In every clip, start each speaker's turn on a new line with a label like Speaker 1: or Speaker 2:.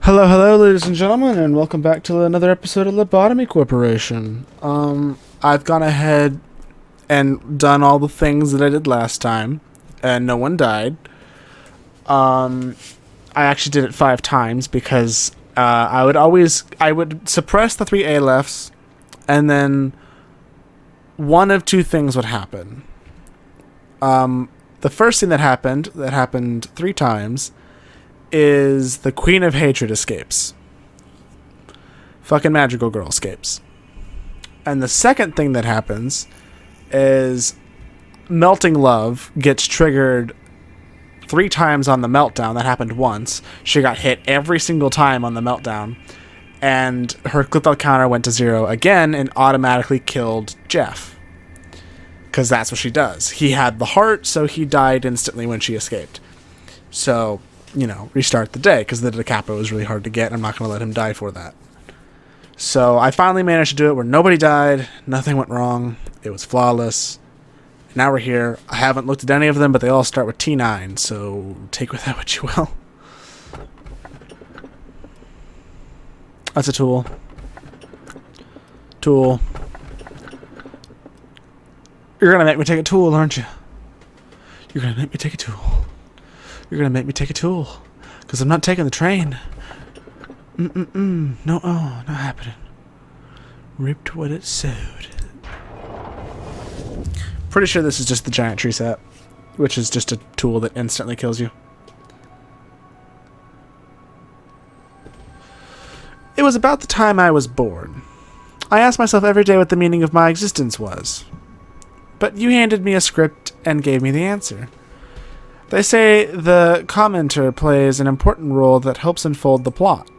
Speaker 1: Hello, hello, ladies and gentlemen, and welcome back to another episode of Lobotomy Corporation. I've gone ahead and done all the things that I did last time, and no one died. I actually did it 5 times because I would suppress the 3 Alephes, and then one of 2 things would happen. The first thing that happened 3 times, is the Queen of Hatred escapes. Fucking magical girl escapes. And the second thing that happens is Melting Love gets triggered 3 times on the meltdown. That happened once. She got hit every single time on the meltdown. And her clip counter went to 0 again and automatically killed Jeff. Because that's what she does. He had the heart, so he died instantly when she escaped. So, restart the day, because the Da Capo is really hard to get, and I'm not going to let him die for that. So I finally managed to do it where nobody died, nothing went wrong, it was flawless. Now we're here. I haven't looked at any of them, but they all start with T9, so take with that what you will. That's a tool. Tool. You're going to make me take a tool, aren't you? You're going to make me take a tool. You're going to make me take a tool. Because I'm not taking the train. No, not happening. Ripped what it sowed. Pretty sure this is just the giant tree set. Which is just a tool that instantly kills you. It was about the time I was born. I asked myself every day what the meaning of my existence was. But you handed me a script and gave me the answer. They say the commenter plays an important role that helps unfold the plot.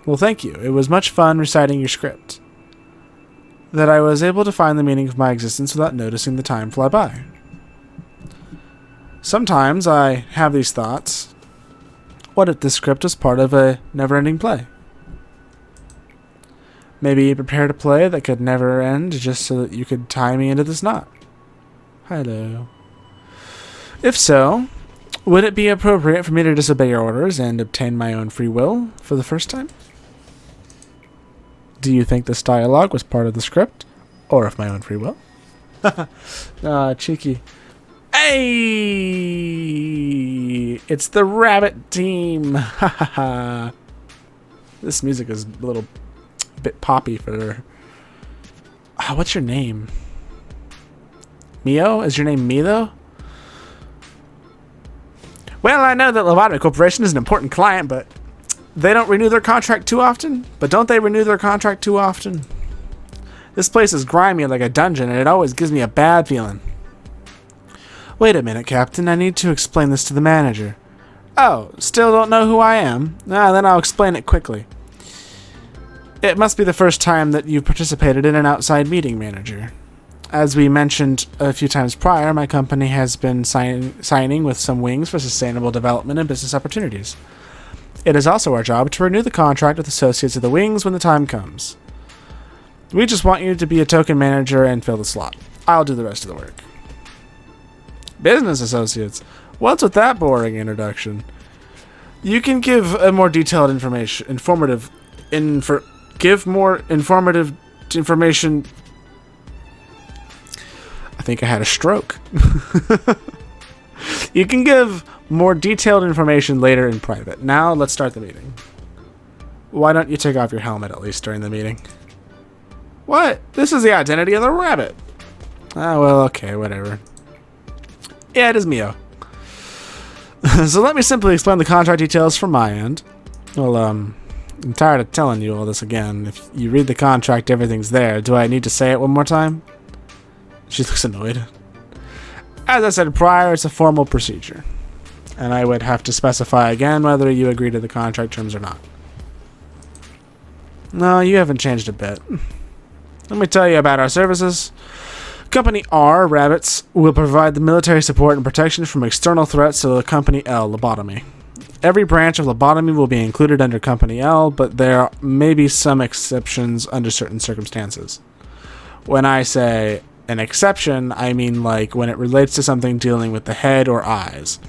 Speaker 1: Well, thank you. It was much fun reciting your script. That I was able to find the meaning of my existence without noticing the time fly by. Sometimes I have these thoughts. What if this script was part of a never-ending play? Maybe you prepared a play that could never end just so that you could tie me into this knot. Hello. If so, would it be appropriate for me to disobey your orders and obtain my own free will for the first time? Do you think this dialogue was part of the script, or of my own free will? Cheeky. Hey! It's the rabbit team! This music is a little bit poppy for... what's your name? Mio? Is your name Me, though? Well, I know that Lobotomy Corporation is an important client, but they don't renew their contract too often? But don't they renew their contract too often? This place is grimy like a dungeon, and it always gives me a bad feeling. Wait a minute, Captain. I need to explain this to the manager. Oh, still don't know who I am? Then I'll explain it quickly. It must be the first time that you've participated in an outside meeting, Manager. As we mentioned a few times prior, my company has been signing with some wings for sustainable development and business opportunities. It is also our job to renew the contract with associates of the wings when the time comes. We just want you to be a token manager and fill the slot. I'll do the rest of the work. Business associates? What's with that boring introduction? You can give a more detailed give more informative information. I think I had a stroke. You can give more detailed information later in private. Now, let's start the meeting. Why don't you take off your helmet at least during the meeting? What? This is the identity of the rabbit. Well, okay, whatever. Yeah, it is Mio. So let me simply explain the contract details from my end. Well, I'm tired of telling you all this again. If you read the contract, everything's there. Do I need to say it one more time? She looks annoyed. As I said prior, it's a formal procedure. And I would have to specify again whether you agree to the contract terms or not. No, you haven't changed a bit. Let me tell you about our services. Company R, Rabbits, will provide the military support and protection from external threats to the Company L, Lobotomy. Every branch of lobotomy will be included under Company L, but there may be some exceptions under certain circumstances. When I say an exception, I mean like when it relates to something dealing with the head or eyes.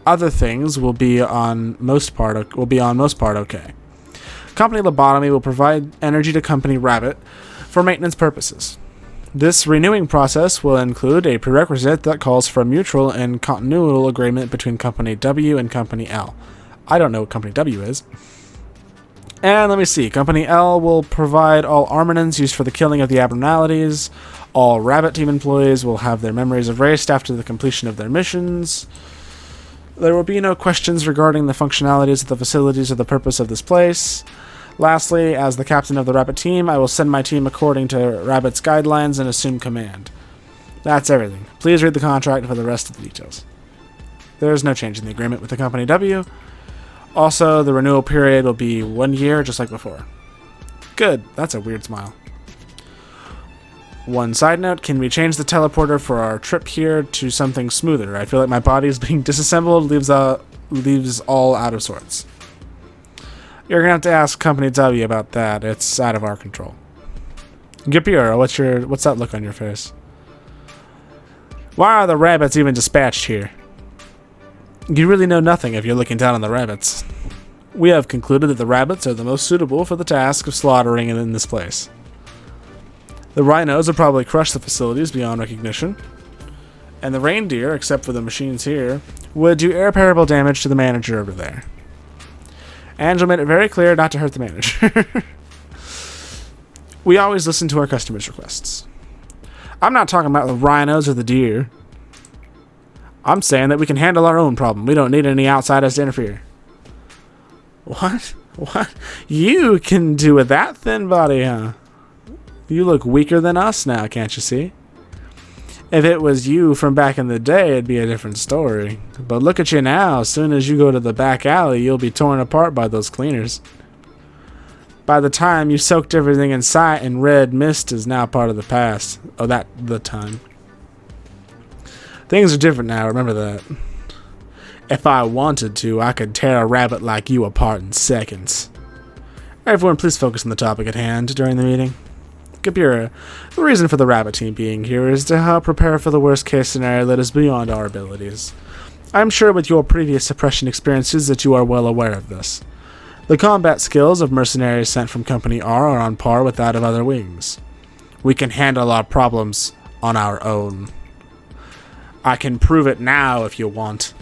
Speaker 1: Other things will be on most part okay. Company Lobotomy will provide energy to Company Rabbit for maintenance purposes. This renewing process will include a prerequisite that calls for a mutual and continual agreement between Company W and Company L. I don't know what Company W is. And let me see. Company L will provide all armaments used for the killing of the abnormalities. All Rabbit Team employees will have their memories erased after the completion of their missions. There will be no questions regarding the functionalities of the facilities or the purpose of this place. Lastly, as the captain of the Rabbit Team, I will send my team according to Rabbit's guidelines and assume command. That's everything. Please read the contract for the rest of the details. There is no change in the agreement with the Company W. Also, the renewal period will be 1 year, just like before. Good. That's a weird smile. One side note, can we change the teleporter for our trip here to something smoother? I feel like my body is being disassembled, leaves all out of sorts. You're going to have to ask Company W about that. It's out of our control. Gipura, what's that look on your face? Why are the rabbits even dispatched here? You really know nothing if you're looking down on the rabbits. We have concluded that the rabbits are the most suitable for the task of slaughtering in this place. The rhinos will probably crush the facilities beyond recognition. And the reindeer, except for the machines here, would do irreparable damage to the manager over there. Angel made it very clear not to hurt the manager. We always listen to our customers' requests. I'm not talking about the rhinos or the deer. I'm saying that we can handle our own problem. We don't need any outsiders to interfere. What? What? You can do with that thin body, huh? You look weaker than us now, can't you see? If it was you from back in the day, it'd be a different story. But look at you now. As soon as you go to the back alley, you'll be torn apart by those cleaners. By the time you soaked everything in sight, and red mist is now part of the past. Oh, the time. Things are different now, remember that. If I wanted to, I could tear a rabbit like you apart in seconds. Everyone, please focus on the topic at hand during the meeting. Gipura, the reason for the Rabbit Team being here is to help prepare for the worst case scenario that is beyond our abilities. I'm sure with your previous suppression experiences that you are well aware of this. The combat skills of mercenaries sent from Company R are on par with that of other wings. We can handle our problems on our own. I can prove it now if you want.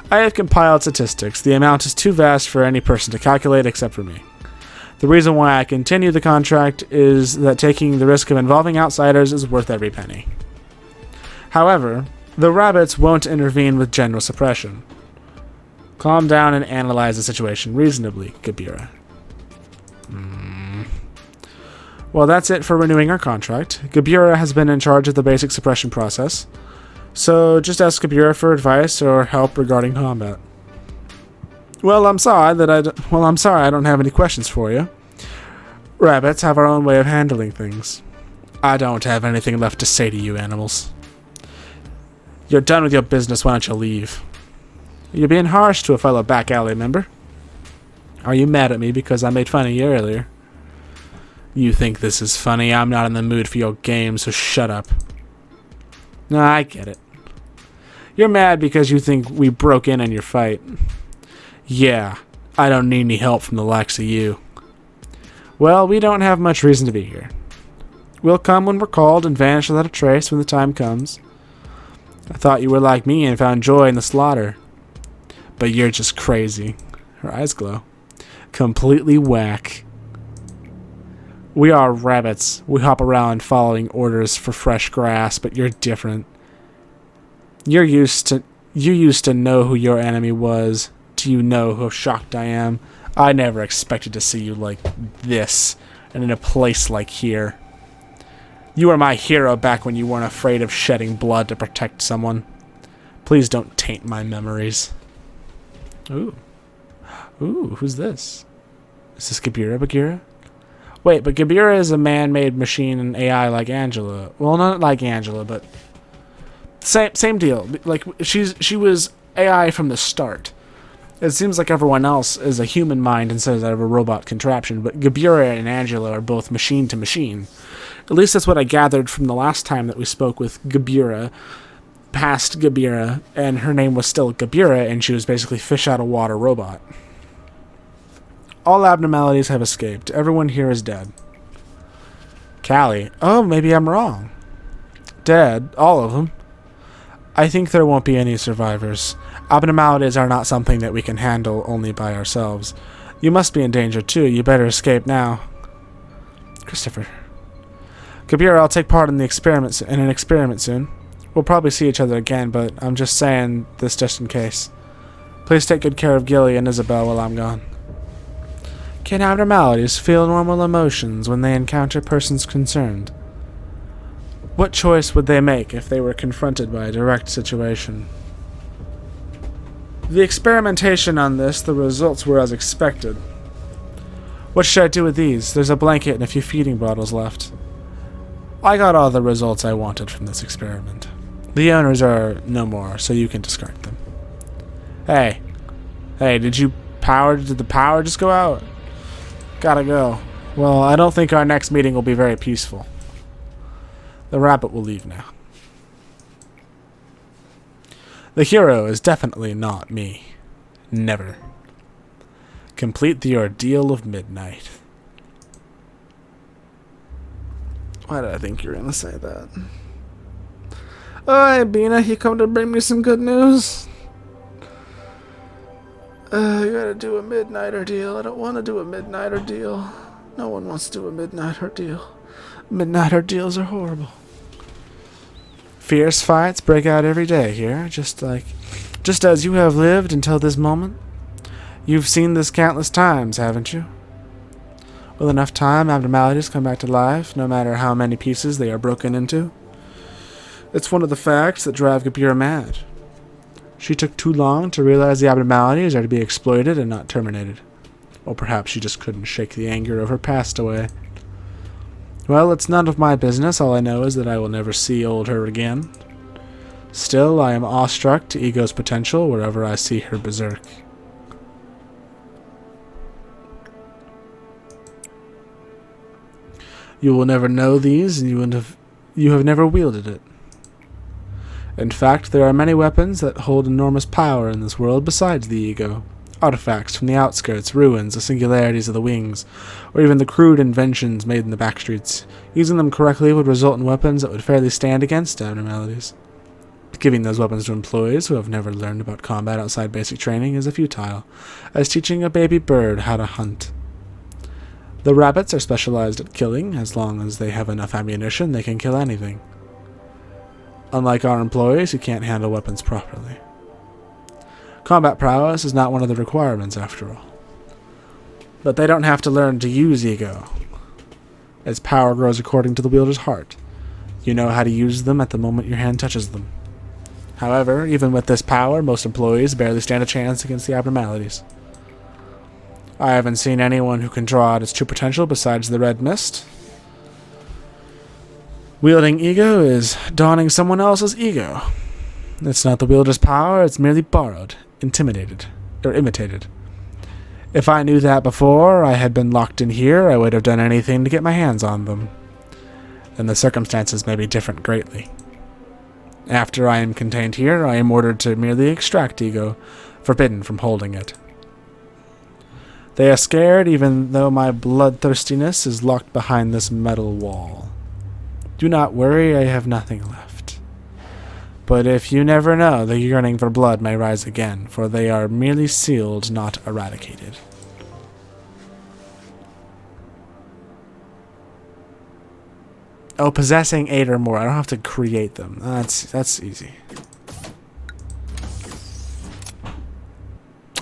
Speaker 1: I have compiled statistics. The amount is too vast for any person to calculate except for me. The reason why I continue the contract is that taking the risk of involving outsiders is worth every penny. However, the rabbits won't intervene with general suppression. Calm down and analyze the situation reasonably, Gipura. Well, that's it for renewing our contract. Gipura has been in charge of the basic suppression process, so just ask Gipura for advice or help regarding combat. Well, I'm sorry I don't have any questions for you. Rabbits have our own way of handling things. I don't have anything left to say to you, animals. You're done with your business, why don't you leave? You're being harsh to a fellow back alley member. Are you mad at me because I made fun of you earlier? You think this is funny? I'm not in the mood for your game, so shut up. No, I get it. You're mad because you think we broke in on your fight. Yeah, I don't need any help from the likes of you. Well, we don't have much reason to be here. We'll come when we're called and vanish without a trace when the time comes. I thought you were like me and found joy in the slaughter. But you're just crazy. Her eyes glow. Completely whack. We are rabbits. We hop around following orders for fresh grass, but you're different. You used to know who your enemy was. Do you know how shocked I am? I never expected to see you like this, and in a place like here. You were my hero back when you weren't afraid of shedding blood to protect someone. Please don't taint my memories. Ooh. Ooh, who's this? Is this Bagheera? Wait, but Gipura is a man-made machine and AI like Angela. Well, not like Angela, but same deal. Like she was AI from the start. It seems like everyone else is a human mind instead of a robot contraption, but Gipura and Angela are both machine to machine. At least that's what I gathered from the last time that we spoke with Gipura. past Gabira, and her name was still Gabira, and she was basically fish out of water robot. All abnormalities have escaped. Everyone here is dead. Callie. Oh, maybe I'm wrong. Dead. All of them. I think there won't be any survivors. Abnormalities are not something that we can handle only by ourselves. You must be in danger too. You better escape now. Christopher. Kabira, I'll take part in an experiment soon. We'll probably see each other again, but I'm just saying this just in case. Please take good care of Gilly and Isabel while I'm gone. Can abnormalities feel normal emotions when they encounter persons concerned? What choice would they make if they were confronted by a direct situation? The experimentation on this, the results were as expected. What should I do with these? There's a blanket and a few feeding bottles left. I got all the results I wanted from this experiment. The owners are no more, so you can discard them. Hey, did the power just go out? Gotta go. Well, I don't think our next meeting will be very peaceful. The rabbit will leave now. The hero is definitely not me. Never. Complete the ordeal of midnight. Why did I think you were gonna say that? Oh, hey, Bina, you come to bring me some good news? You gotta do a midnight ordeal. I don't want to do a midnight ordeal. No one wants to do a midnight ordeal. Midnight ordeals are horrible. Fierce fights break out every day here, just as you have lived until this moment. You've seen this countless times, haven't you? Will enough time abnormalities come back to life, no matter how many pieces they are broken into? It's one of the facts that drive Gabira mad. She took too long to realize the abnormalities are to be exploited and not terminated. Or perhaps she just couldn't shake the anger of her past away. Well, it's none of my business. All I know is that I will never see old her again. Still, I am awestruck to Ego's potential wherever I see her berserk. You will never know these, and you have never wielded it. In fact, there are many weapons that hold enormous power in this world besides the ego. Artifacts from the outskirts, ruins, the singularities of the wings, or even the crude inventions made in the backstreets. Using them correctly would result in weapons that would fairly stand against abnormalities. Giving those weapons to employees who have never learned about combat outside basic training is futile, as teaching a baby bird how to hunt. The rabbits are specialized at killing. As long as they have enough ammunition, they can kill anything. Unlike our employees who can't handle weapons properly. Combat prowess is not one of the requirements, after all. But they don't have to learn to use ego. Its power grows according to the wielder's heart. You know how to use them at the moment your hand touches them. However, even with this power, most employees barely stand a chance against the abnormalities. I haven't seen anyone who can draw out its true potential besides the red mist. Wielding ego is donning someone else's ego. It's not the wielder's power, it's merely borrowed, imitated. If I knew that before I had been locked in here, I would have done anything to get my hands on them. And the circumstances may be different greatly. After I am contained here, I am ordered to merely extract ego, forbidden from holding it. They are scared even though my bloodthirstiness is locked behind this metal wall. Do not worry, I have nothing left. But if you never know, the yearning for blood may rise again, for they are merely sealed, not eradicated. Oh, possessing 8 or more. I don't have to create them. That's easy.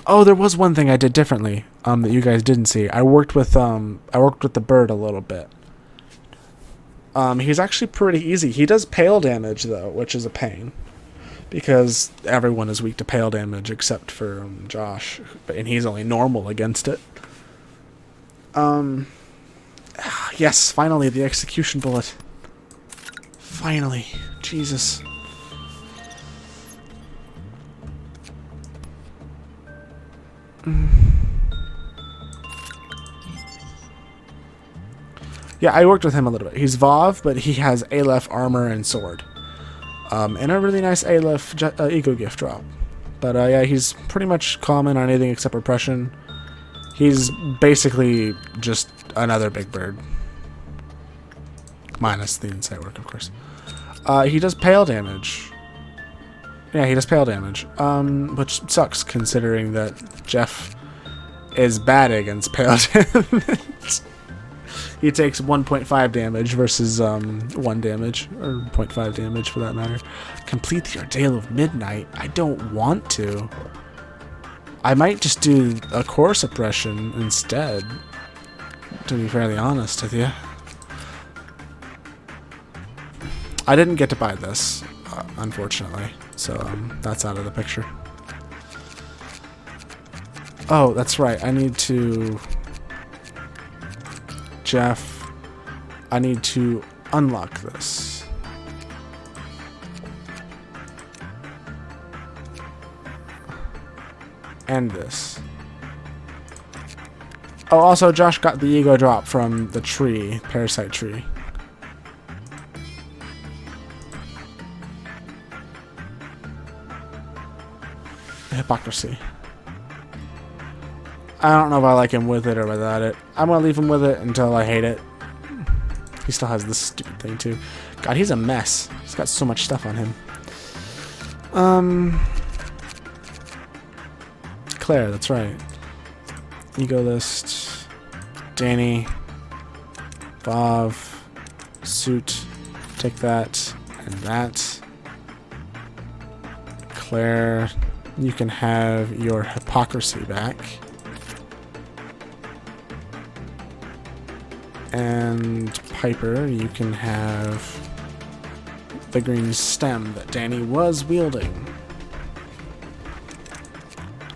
Speaker 1: Oh, there was one thing I did differently that you guys didn't see. I worked with the bird a little bit. He's actually pretty easy. He does pale damage, though, which is a pain. Because everyone is weak to pale damage except for Josh. And he's only normal against it. Yes, finally, the execution bullet. Finally. Jesus. Yeah, I worked with him a little bit. He's Vav, but he has Aleph armor and sword. And a really nice Aleph ego gift drop. But yeah, he's pretty much common on anything except repression. He's basically just another big bird. Minus the insight work, of course. He does pale damage. Yeah, he does pale damage. Which sucks considering that Jeff is bad against pale damage. He takes 1.5 damage versus 1 damage, or 0.5 damage for that matter. Complete the Ordeal of Midnight. I don't want to. I might just do a core suppression instead, to be fairly honest with you. I didn't get to buy this, unfortunately, so that's out of the picture. Oh, that's right. I need to... Jeff, I need to unlock this. And this. Oh, also Josh got the ego drop from the tree, parasite tree. Hypocrisy. I don't know if I like him with it or without it. I'm gonna leave him with it until I hate it. He still has this stupid thing too. God, he's a mess. He's got so much stuff on him. Claire, that's right. Ego list. Danny. Vav. Suit. Take that and that. Claire, you can have your hypocrisy back. And Piper, you can have the green stem that Danny was wielding.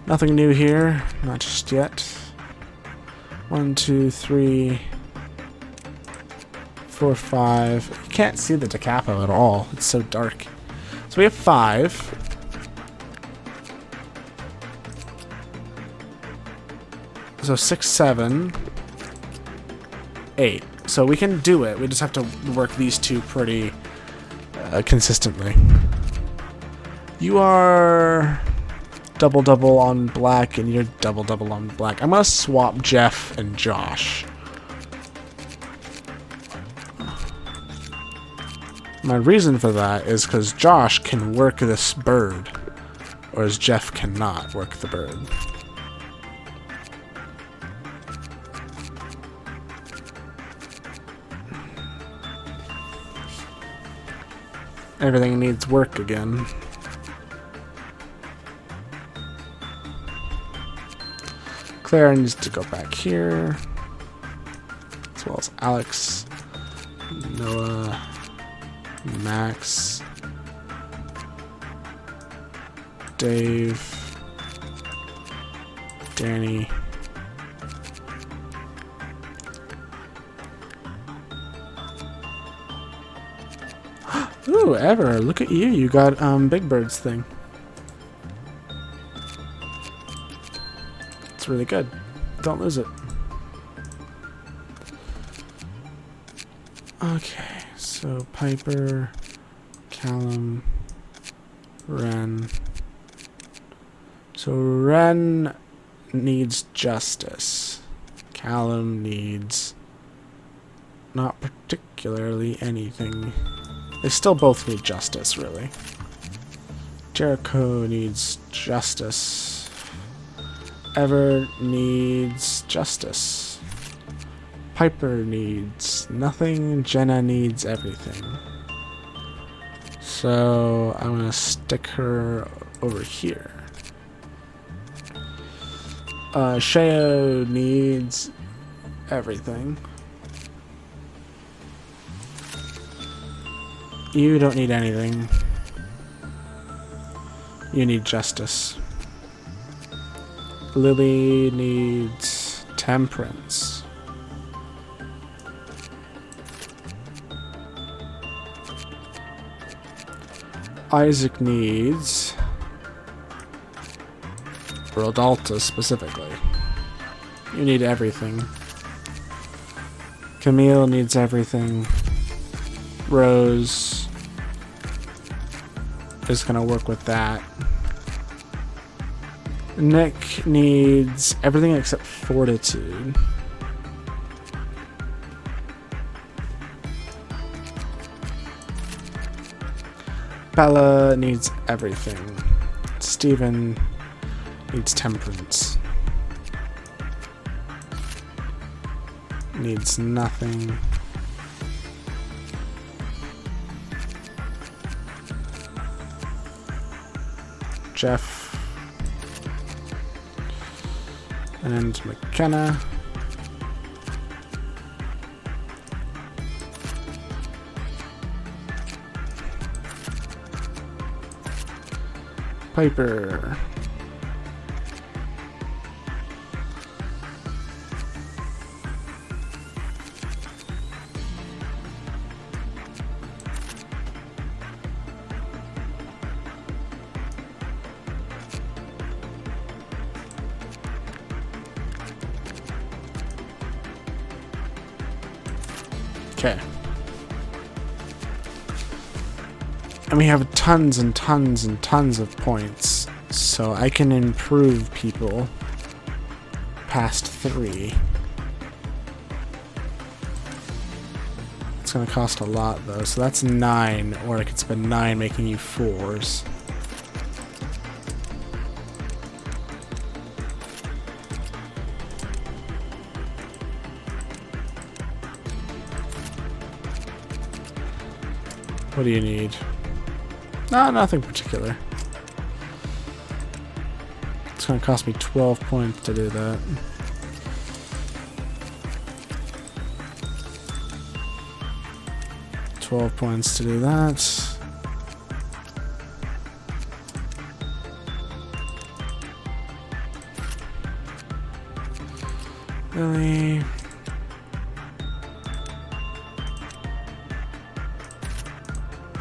Speaker 1: Nothing new here, not just yet. 1, 2, 3, 4, 5. You can't see the Da Capo at all. It's so dark. So we have 5. So 6, 7. 8. So we can do it. We just have to work these two pretty consistently. You are double on black, and you're double on black. I'm gonna swap Jeff and Josh. My reason for that is because Josh can work this bird, whereas Jeff cannot work the bird. Everything needs work again. Claire needs to go back here, as well as Alex, Noah, Max, Dave, Danny, ooh, Ever, look at you. You got Big Bird's thing. It's really good. Don't lose it. Okay, so Piper, Callum, Ren. So Ren needs justice. Callum needs not particularly anything. They still both need justice, really. Jericho needs justice. Ever needs justice. Piper needs nothing. Jenna needs everything. So I'm gonna stick her over here. Sheo needs everything. You don't need anything. You need justice. Lily needs temperance. Isaac needs Rodalta specifically. You need everything. Camille needs everything. Rose. is going to work with that. Nick needs everything except fortitude. Bella needs everything. Steven needs temperance. Needs nothing. Jeff and McKenna. Piper. Okay. And we have tons and tons and tons of points, so I can improve people past 3. It's going to cost a lot, though, so that's 9, or I could spend 9 making you 4s. What do you need? No, nothing particular. It's going to cost me 12 points to do that. $12 points to do that. Really?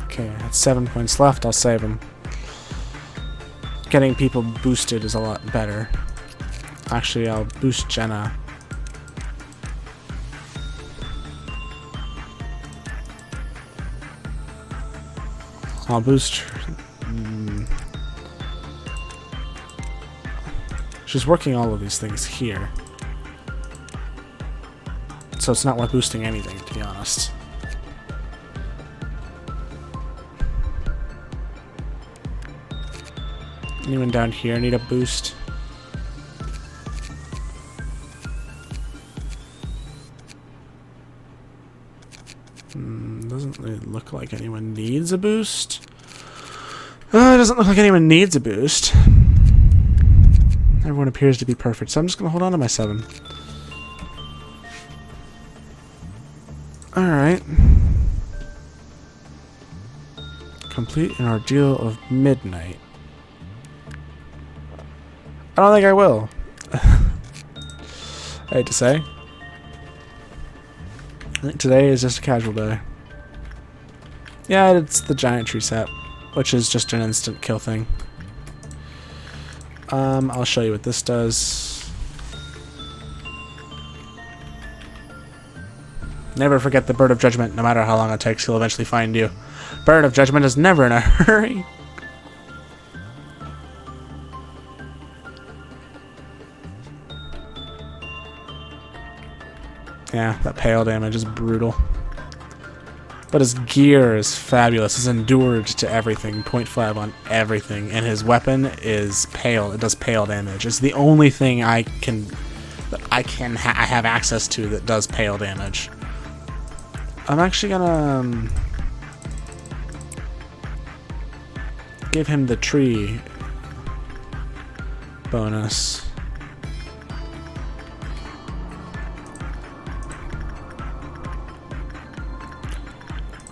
Speaker 1: Okay, that's 7 points left. I'll save them. Getting people boosted is a lot better. Actually, I'll boost Jenna. I'll boost her. She's working all of these things here. So it's not worth boosting anything, to be honest. Anyone down here need a boost? Doesn't really look like anyone needs a boost. It doesn't look like anyone needs a boost. Everyone appears to be perfect, so I'm just going to hold on to my 7. Alright. Complete an ordeal of midnight. I don't think I will. I hate to say. I think today is just a casual day. Yeah, it's the giant tree set, which is just an instant kill thing. I'll show you what this does. Never forget the Bird of Judgment. No matter how long it takes, he'll eventually find you. Bird of Judgment is never in a hurry. Yeah, that pale damage is brutal. But his gear is fabulous. He's endured to everything. 0.5 on everything. And his weapon is pale. It does pale damage. It's the only thing I have access to that does pale damage. I'm actually gonna give him the tree bonus.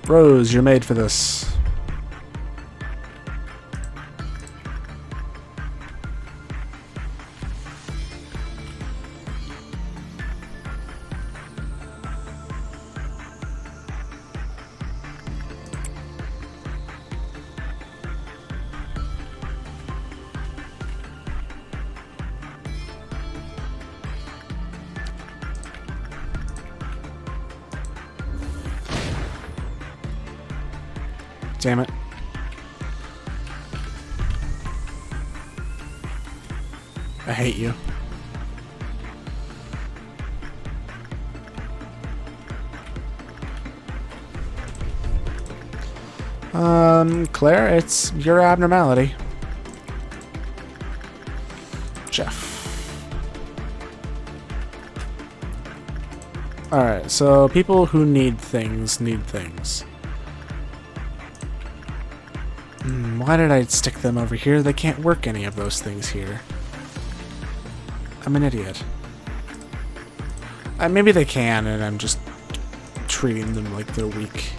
Speaker 1: Rose, you're made for this. Damn it. hate you. Claire, it's your abnormality. Jeff. Alright, so people who need things need things. Why did I stick them over here? They can't work any of those things here. I'm an idiot. Maybe they can, and I'm just treating them like they're weak.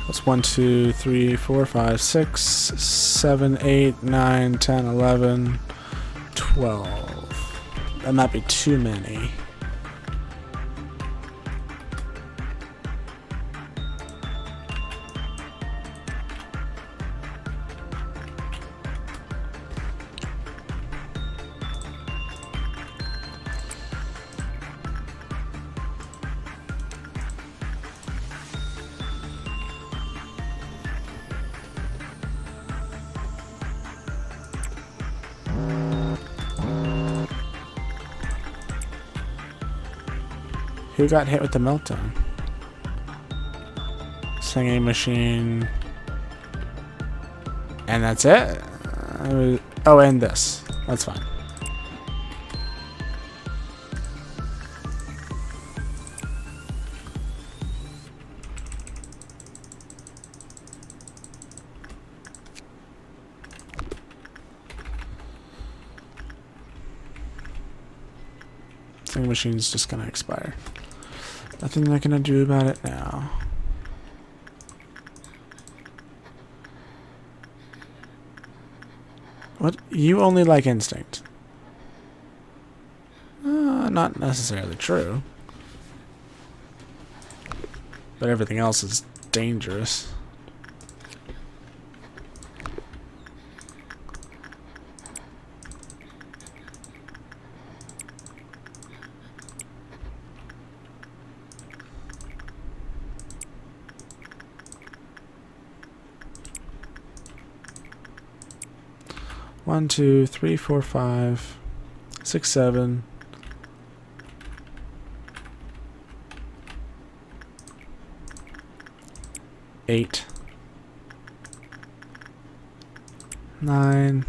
Speaker 1: That's 1, 2, 3, 4, 5, 6, 7, 8, 9, 10, 11, 12. That might be too many. Who got hit with the meltdown? Singing machine. And that's it? Oh, and this. That's fine. Singing machine's just gonna expire. Nothing they're gonna do about it now. What? You only like instinct? Not necessarily true. But everything else is dangerous. One, 2, 3, 4, 5, 6, 7. 8. 9.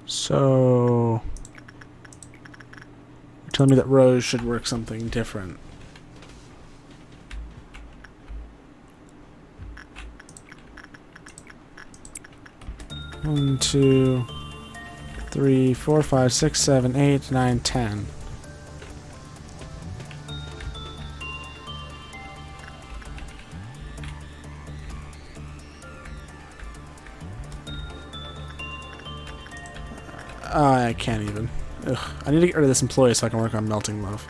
Speaker 1: So, you're telling me that Rose should work something different. One, 2, 3, 4, 5, 6, 7, 8, 9, 10. I can't even. Ugh. I need to get rid of this employee so I can work on Melting Love.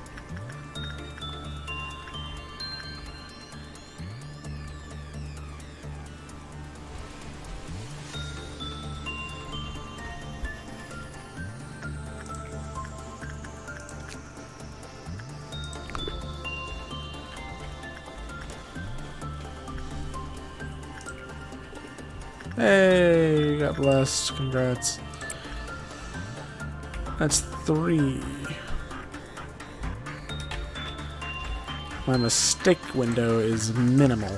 Speaker 1: Hey, you got blessed. Congrats. That's 3. My mistake window is minimal.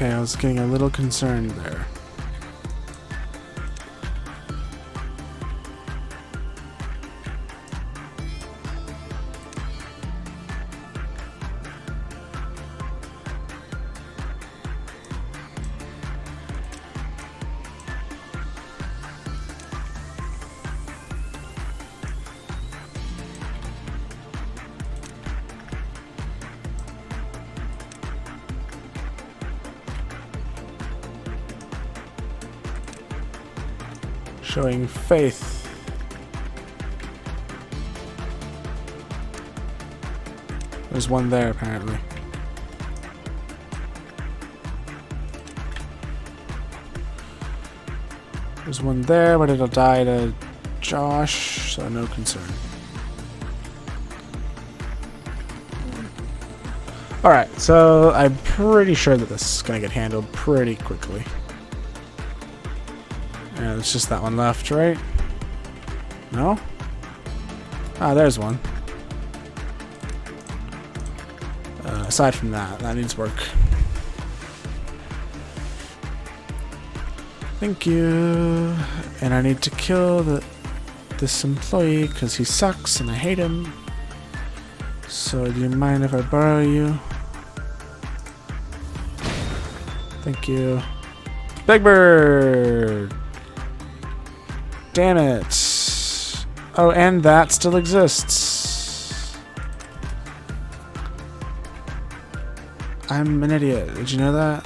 Speaker 1: Okay, I was getting a little concerned there. Showing faith. There's one there, apparently. There's one there, but it'll die to Josh, so no concern. Alright, so I'm pretty sure that this is going to get handled pretty quickly. Yeah, it's just that one left, right? No? Ah, there's one. Aside from that, that needs work. Thank you. And I need to kill this employee because he sucks and I hate him. So do you mind if I borrow you? Thank you. Big Bird! Damn it. Oh, and that still exists. I'm an idiot. Did you know that?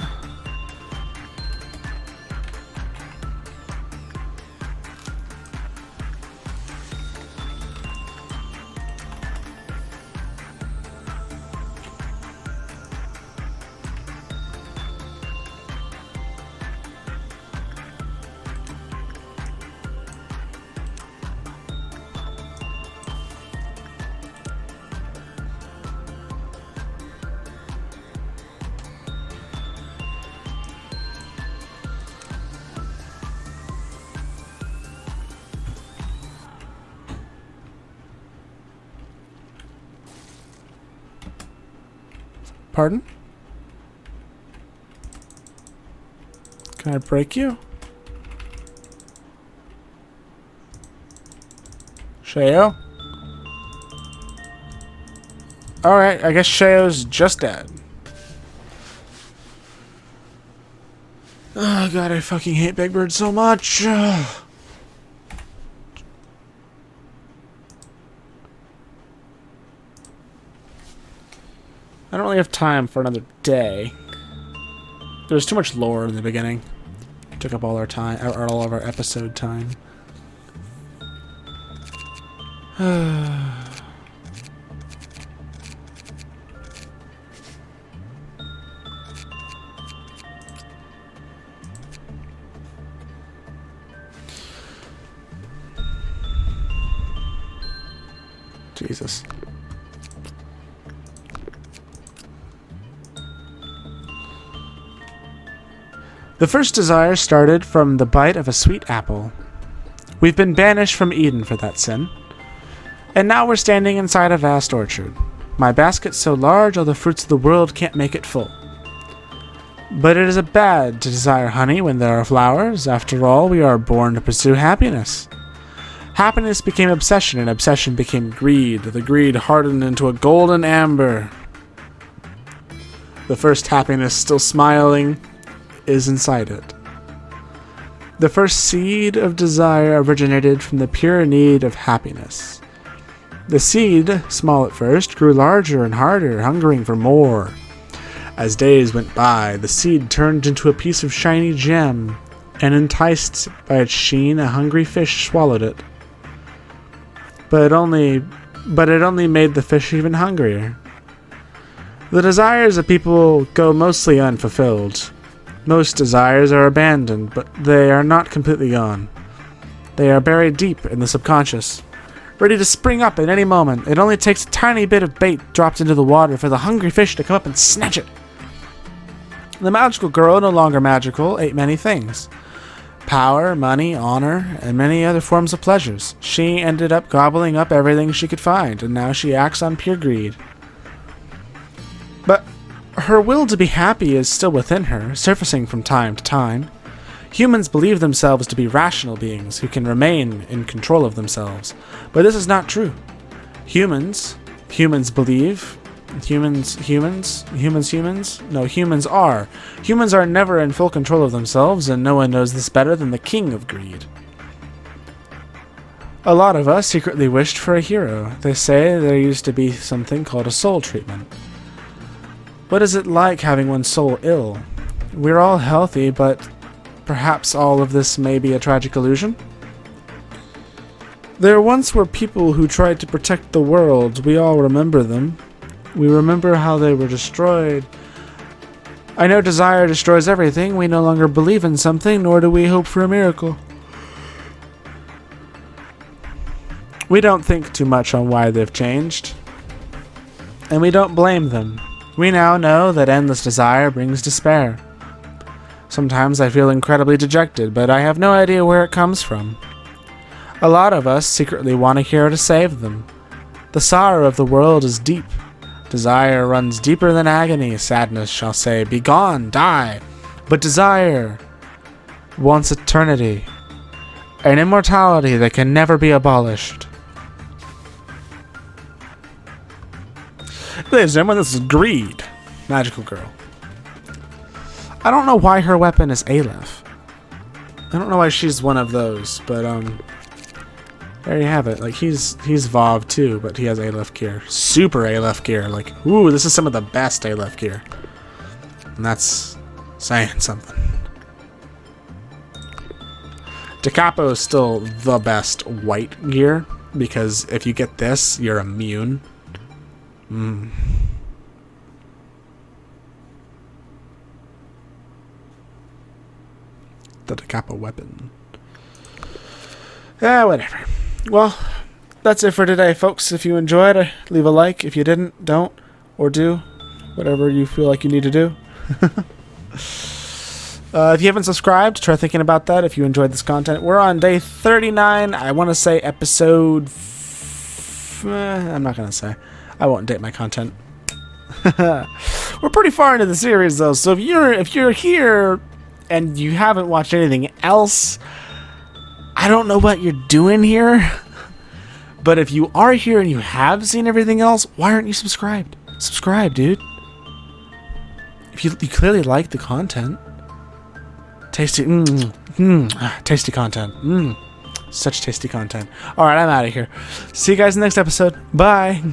Speaker 1: Pardon? Can I break you? Sheo? Alright, I guess Sheo's just dead. Oh god, I fucking hate Big Bird so much. I don't really have time for another day. There's too much lore in the beginning. Took up all our time, or all of our episode time. Jesus. The first desire started from the bite of a sweet apple. We've been banished from Eden for that sin. And now we're standing inside a vast orchard. My basket's so large all the fruits of the world can't make it full. But it is a bad to desire honey when there are flowers. After all, we are born to pursue happiness. Happiness became obsession, and obsession became greed. The greed hardened into a golden amber. The first happiness, still smiling, is inside it. The first seed of desire originated from the pure need of happiness. The seed, small at first, grew larger and harder, hungering for more. As days went by, the seed turned into a piece of shiny gem, and enticed by its sheen, a hungry fish swallowed it. But it only made the fish even hungrier. The desires of people go mostly unfulfilled. Most desires are abandoned, but they are not completely gone. They are buried deep in the subconscious, ready to spring up at any moment. It only takes a tiny bit of bait dropped into the water for the hungry fish to come up and snatch it. The magical girl, no longer magical, ate many things. Power, money, honor, and many other forms of pleasures. She ended up gobbling up everything she could find, and now she acts on pure greed. But Her will to be happy is still within her, surfacing from time to time. Humans believe themselves to be rational beings who can remain in control of themselves, but this is not true. Humans believe. Humans are. Humans are never in full control of themselves, and no one knows this better than the king of greed. A lot of us secretly wished for a hero. They say there used to be something called a soul treatment. What is it like having one's soul ill? We're all healthy, but perhaps all of this may be a tragic illusion? There once were people who tried to protect the world. We all remember them. We remember how they were destroyed. I know desire destroys everything. We no longer believe in something, nor do we hope for a miracle. We don't think too much on why they've changed, and we don't blame them. We now know that endless desire brings despair. Sometimes I feel incredibly dejected, but I have no idea where it comes from. A lot of us secretly want a hero to save them. The sorrow of the world is deep. Desire runs deeper than agony. Sadness shall say, "Be gone, die." But desire wants eternity, an immortality that can never be abolished. Ladies and gentlemen, this is Greed, Magical Girl. I don't know why her weapon is Aleph. I don't know why she's one of those, but there you have it. Like he's Vav too, but he has Aleph gear. Super Aleph gear. Like, ooh, this is some of the best Aleph gear. And that's saying something. DeCapo is still the best white gear, because if you get this, you're immune. The DeCapo weapon. Whatever. Well, that's it for today, folks. If you enjoyed, leave a like. If you didn't, don't. Or do. Whatever you feel like you need to do. If you haven't subscribed, try thinking about that if you enjoyed this content. We're on day 39. I want to say episode... I'm not going to say. I won't date my content. We're pretty far into the series, though. So if you're here and you haven't watched anything else, I don't know what you're doing here. But if you are here and you have seen everything else, why aren't you subscribed? Subscribe, dude. If you clearly like the content. Tasty, tasty content. Such tasty content. Alright, I'm out of here. See you guys in the next episode. Bye.